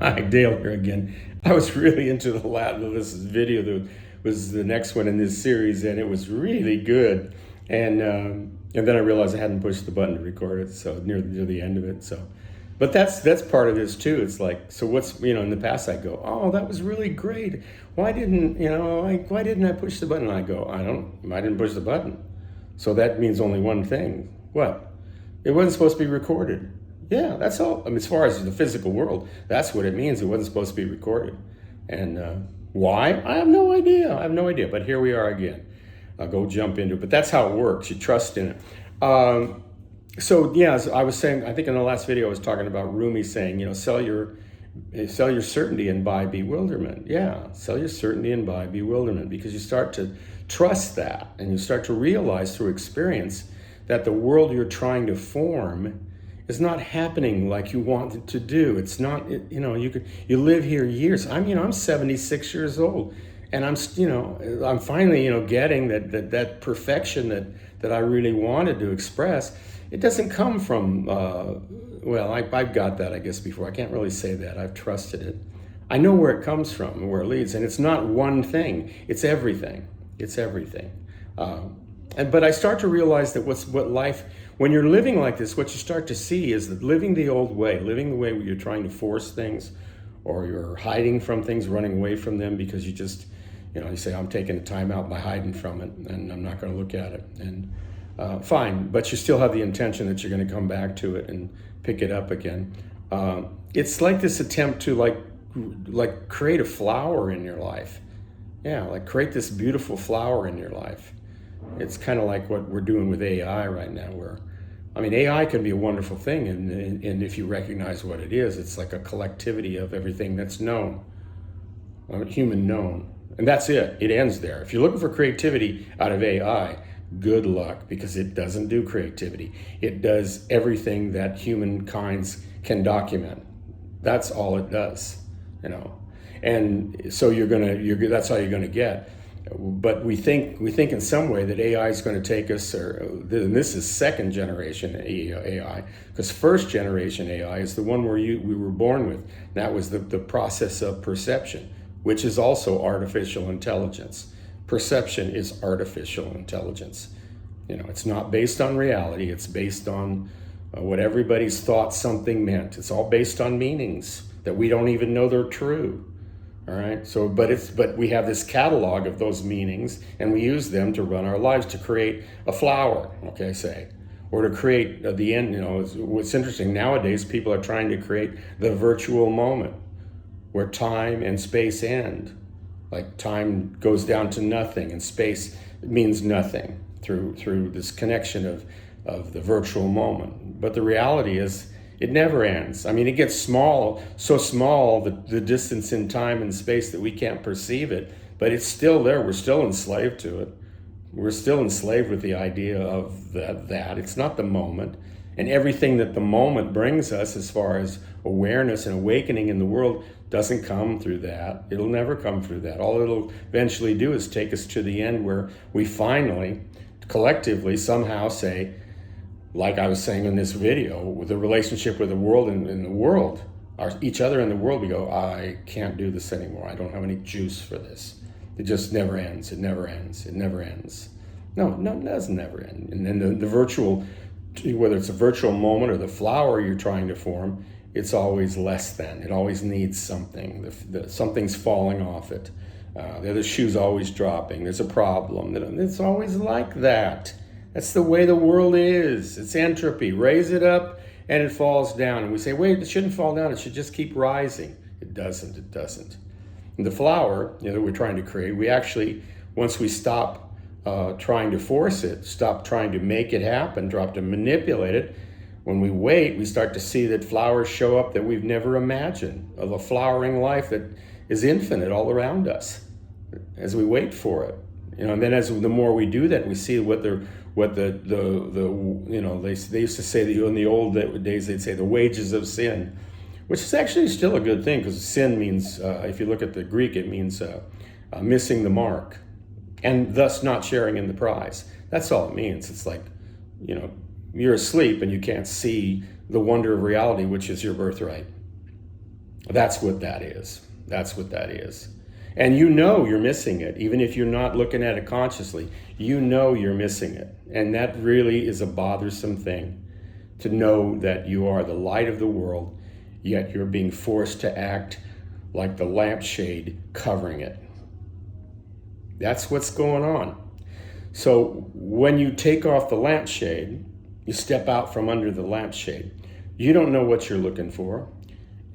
Hi, Dale here again. I was really into the Latin. This video that was the next one in this series, and it was really good. And then I realized I hadn't pushed the button to record it, so near the end of it. So, but that's part of this too. It's like, so what's in the past I go, oh, that was really great. Why didn't why didn't I push the button? I go, I didn't push the button. So that means only one thing. What? It wasn't supposed to be recorded. Yeah, that's all. I mean, as far as the physical world, that's what it means. It wasn't supposed to be recorded. And why? I have no idea. I have no idea. But here we are again. I'll go jump into it. But that's how it works. You trust in it. So yeah, as I was saying, I think in the last video I was talking about Rumi saying, sell your certainty and buy bewilderment. Yeah, sell your certainty and buy bewilderment, because you start to trust that, and you start to realize through experience that the world you're trying to form is not happening like you want it to do. It's not, you live here years. I'm 76 years old, and I'm finally, getting that perfection that I really wanted to express. It doesn't come from, I've got that, I guess, before. I can't really say that. I've trusted it. I know where it comes from and where it leads, and it's not one thing. It's everything. It's everything. But I start to realize that what life, when you're living like this, what you start to see is that living the old way, living the way where you're trying to force things, or you're hiding from things, running away from them because you just, you say, I'm taking a time out by hiding from it, and I'm not going to look at it. And fine, but you still have the intention that you're going to come back to it and pick it up again. It's like this attempt to like create a flower in your life. Yeah, like create this beautiful flower in your life. It's kind of like what we're doing with AI right now, AI can be a wonderful thing, and if you recognize what it is, it's like a collectivity of everything that's known, human known, and that's it. It ends there. If you're looking for creativity out of AI, good luck, because it doesn't do creativity. It does everything that humankind can document. That's all it does, And so that's all you're gonna get. But we think in some way that AI is going to take us, and this is second generation AI, because first generation AI is the one we were born with. That was the process of perception, which is also artificial intelligence. Perception is artificial intelligence. It's not based on reality. It's based on what everybody's thought something meant. It's all based on meanings that we don't even know they're true. All right. So, but we have this catalog of those meanings, and we use them to run our lives, to create a flower, okay, say, or to create the end. What's interesting nowadays, people are trying to create the virtual moment where time and space end. Like time goes down to nothing and space means nothing through this connection of the virtual moment. But the reality is, it never ends. It gets so small, the distance in time and space, that we can't perceive it, but it's still there. We're still enslaved to it. We're still enslaved with the idea of that. It's not the moment. And everything that the moment brings us as far as awareness and awakening in the world doesn't come through that. It'll never come through that. All it'll eventually do is take us to the end where we finally, collectively, somehow say, like I was saying in this video, with the relationship with the world and in the world, each other in the world, we go, I can't do this anymore. I don't have any juice for this. It just never ends. It never ends. It never ends. No, it doesn't never end. And then the virtual, whether it's a virtual moment or the flower you're trying to form, it's always less than. It always needs something. Something's falling off it. The other shoe's always dropping. There's a problem. It's always like that. That's the way the world is. It's entropy. Raise it up and it falls down. And we say, wait, it shouldn't fall down. It should just keep rising. It doesn't. It doesn't. And the flower that we're trying to create, we actually, once we stop trying to force it, stop trying to make it happen, drop to manipulate it, when we wait, we start to see that flowers show up that we've never imagined, of a flowering life that is infinite all around us as we wait for it. And then the more we do that, we see they used to say that in the old days, they'd say the wages of sin, which is actually still a good thing, because sin means, if you look at the Greek, it means missing the mark, and thus not sharing in the prize. That's all it means. It's like, you're asleep and you can't see the wonder of reality, which is your birthright. That's what that is. That's what that is. And you know you're missing it, even if you're not looking at it consciously. You know you're missing it. And that really is a bothersome thing, to know that you are the light of the world, yet you're being forced to act like the lampshade covering it. That's what's going on. So when you take off the lampshade, you step out from under the lampshade. You don't know what you're looking for.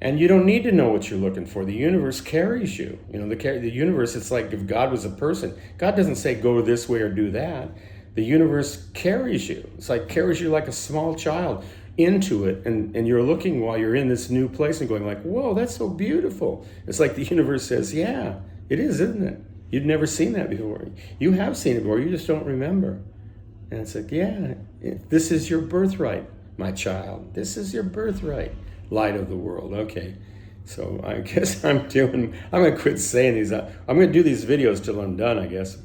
And you don't need to know what you're looking for. The universe carries you. You know, the universe, it's like if God was a person. God doesn't say go this way or do that. The universe carries you. It's like carries you like a small child into it. And you're looking while you're in this new place and going like, whoa, that's so beautiful. It's like the universe says, yeah, it is, isn't it? You've never seen that before. You have seen it before, you just don't remember. And it's like, yeah, this is your birthright, my child. This is your birthright. Light of the world. Okay, so I guess I'm going to quit saying these. I'm going to do these videos till I'm done, I guess.